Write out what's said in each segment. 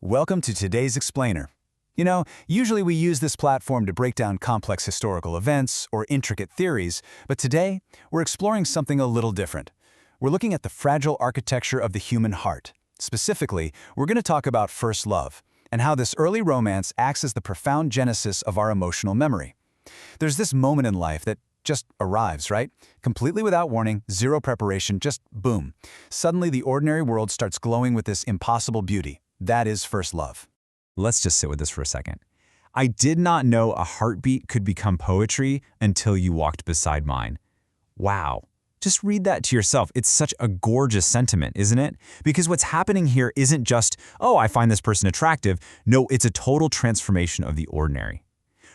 Welcome to today's Explainer. Usually we use this platform to break down complex historical events or intricate theories, but today we're exploring something a little different. We're looking at the fragile architecture of the human heart. Specifically, we're going to talk about first love and how this early romance acts as the profound genesis of our emotional memory. There's this moment in life that just arrives, right? Completely without warning, zero preparation, just boom. Suddenly the ordinary world starts glowing with this impossible beauty. That is first love. Let's just sit with this for a second. I did not know a heartbeat could become poetry until you walked beside mine. Wow. Just read that to yourself. It's such a gorgeous sentiment, isn't it? Because what's happening here isn't just, oh, I find this person attractive. No, it's a total transformation of the ordinary.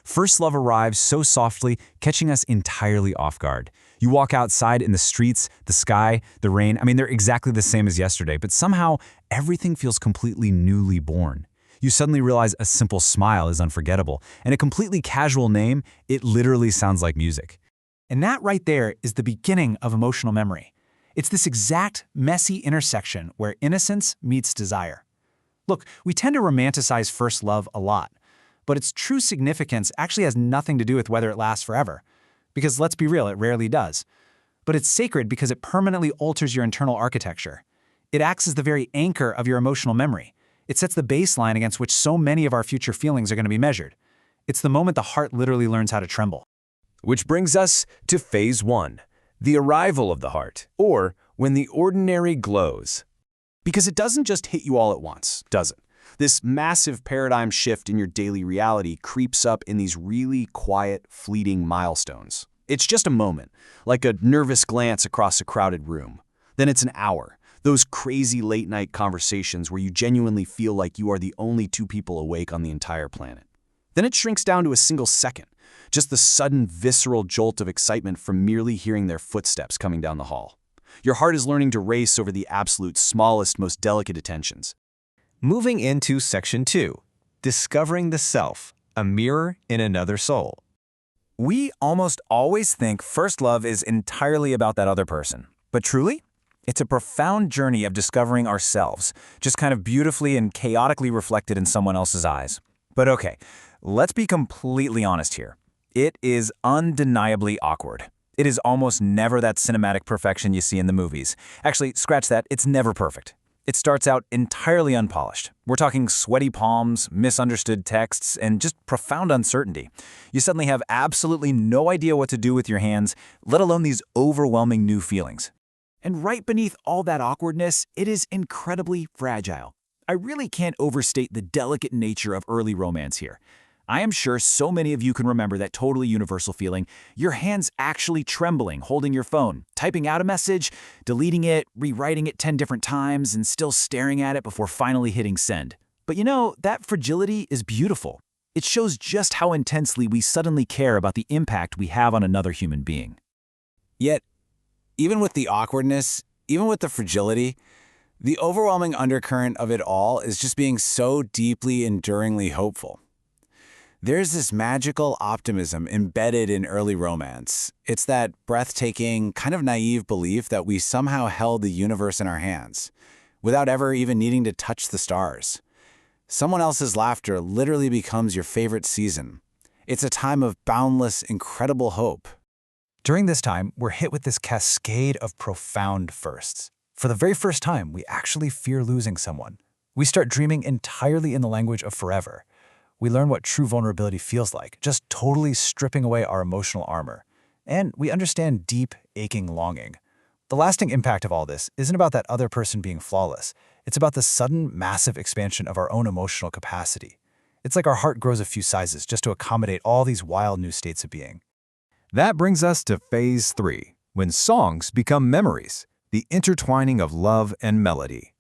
First love arrives so softly, catching us entirely off guard. You walk outside in the streets, the sky, the rain. They're exactly the same as yesterday, but somehow everything feels completely newly born. You suddenly realize a simple smile is unforgettable, and a completely casual name, it literally sounds like music. And that right there is the beginning of emotional memory. It's this exact messy intersection where innocence meets desire. Look, we tend to romanticize first love a lot, but its true significance actually has nothing to do with whether it lasts forever. Because let's be real, it rarely does. But it's sacred because it permanently alters your internal architecture. It acts as the very anchor of your emotional memory. It sets the baseline against which so many of our future feelings are going to be measured. It's the moment the heart literally learns how to tremble. Which brings us to phase 1, the arrival of the heart, or when the ordinary glows. Because it doesn't just hit you all at once, does it? This massive paradigm shift in your daily reality creeps up in these really quiet, fleeting milestones. It's just a moment, like a nervous glance across a crowded room. Then it's an hour, those crazy late-night conversations where you genuinely feel like you are the only two people awake on the entire planet. Then it shrinks down to a single second, just the sudden visceral jolt of excitement from merely hearing their footsteps coming down the hall. Your heart is learning to race over the absolute smallest, most delicate attentions. Moving into Section 2, Discovering the Self, a Mirror in Another Soul. We almost always think first love is entirely about that other person. But truly, it's a profound journey of discovering ourselves, just kind of beautifully and chaotically reflected in someone else's eyes. But okay, let's be completely honest here. It is undeniably awkward. It is almost never that cinematic perfection you see in the movies. Actually, scratch that, it's never perfect. It starts out entirely unpolished. We're talking sweaty palms, misunderstood texts, and just profound uncertainty. You suddenly have absolutely no idea what to do with your hands, let alone these overwhelming new feelings. And right beneath all that awkwardness, it is incredibly fragile. I really can't overstate the delicate nature of early romance here. I am sure so many of you can remember that totally universal feeling, your hands actually trembling, holding your phone, typing out a message, deleting it, rewriting it 10 different times, and still staring at it before finally hitting send. But that fragility is beautiful. It shows just how intensely we suddenly care about the impact we have on another human being. Yet, even with the awkwardness, even with the fragility, the overwhelming undercurrent of it all is just being so deeply, enduringly hopeful. There's this magical optimism embedded in early romance. It's that breathtaking, kind of naive belief that we somehow held the universe in our hands, without ever even needing to touch the stars. Someone else's laughter literally becomes your favorite season. It's a time of boundless, incredible hope. During this time, we're hit with this cascade of profound firsts. For the very first time, we actually fear losing someone. We start dreaming entirely in the language of forever. We learn what true vulnerability feels like, just totally stripping away our emotional armor. And we understand deep, aching longing. The lasting impact of all this isn't about that other person being flawless. It's about the sudden, massive expansion of our own emotional capacity. It's like our heart grows a few sizes just to accommodate all these wild new states of being. That brings us to phase 3, when songs become memories, the intertwining of love and melody.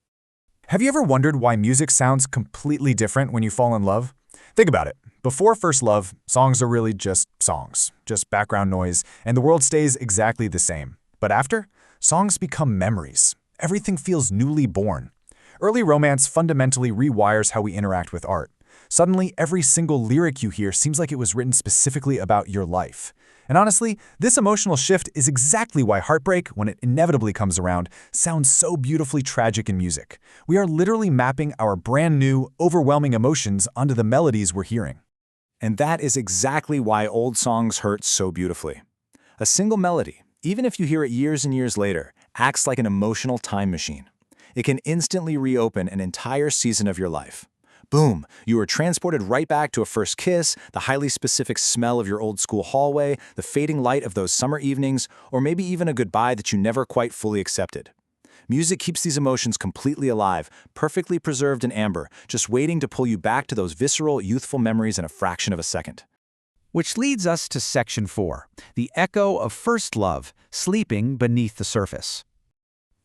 Have you ever wondered why music sounds completely different when you fall in love? Think about it. Before first love, songs are really just songs, just background noise, and the world stays exactly the same. But after, songs become memories. Everything feels newly born. Early romance fundamentally rewires how we interact with art. Suddenly, every single lyric you hear seems like it was written specifically about your life. And honestly, this emotional shift is exactly why heartbreak, when it inevitably comes around, sounds so beautifully tragic in music. We are literally mapping our brand new, overwhelming emotions onto the melodies we're hearing. And that is exactly why old songs hurt so beautifully. A single melody, even if you hear it years and years later, acts like an emotional time machine. It can instantly reopen an entire season of your life. Boom, you are transported right back to a first kiss, the highly specific smell of your old school hallway, the fading light of those summer evenings, or maybe even a goodbye that you never quite fully accepted. Music keeps these emotions completely alive, perfectly preserved in amber, just waiting to pull you back to those visceral, youthful memories in a fraction of a second. Which leads us to Section 4, the echo of first love, sleeping beneath the surface.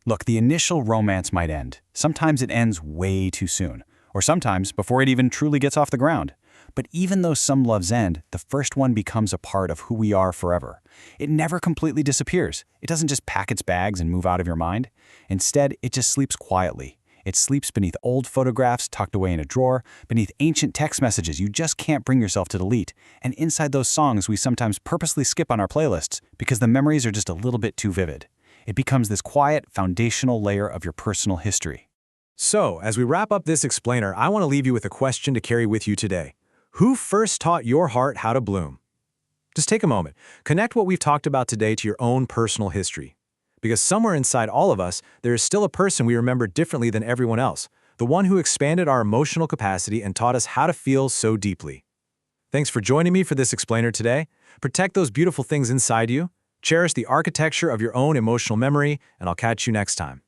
Look, the initial romance might end. Sometimes it ends way too soon, or sometimes before it even truly gets off the ground. But even though some loves end, the first one becomes a part of who we are forever. It never completely disappears. It doesn't just pack its bags and move out of your mind. Instead, it just sleeps quietly. It sleeps beneath old photographs tucked away in a drawer, beneath ancient text messages you just can't bring yourself to delete, and inside those songs we sometimes purposely skip on our playlists because the memories are just a little bit too vivid. It becomes this quiet, foundational layer of your personal history. So, as we wrap up this explainer, I want to leave you with a question to carry with you today. Who first taught your heart how to bloom? Just take a moment. Connect what we've talked about today to your own personal history. Because somewhere inside all of us, there is still a person we remember differently than everyone else, the one who expanded our emotional capacity and taught us how to feel so deeply. Thanks for joining me for this explainer today. Protect those beautiful things inside you, cherish the architecture of your own emotional memory, and I'll catch you next time.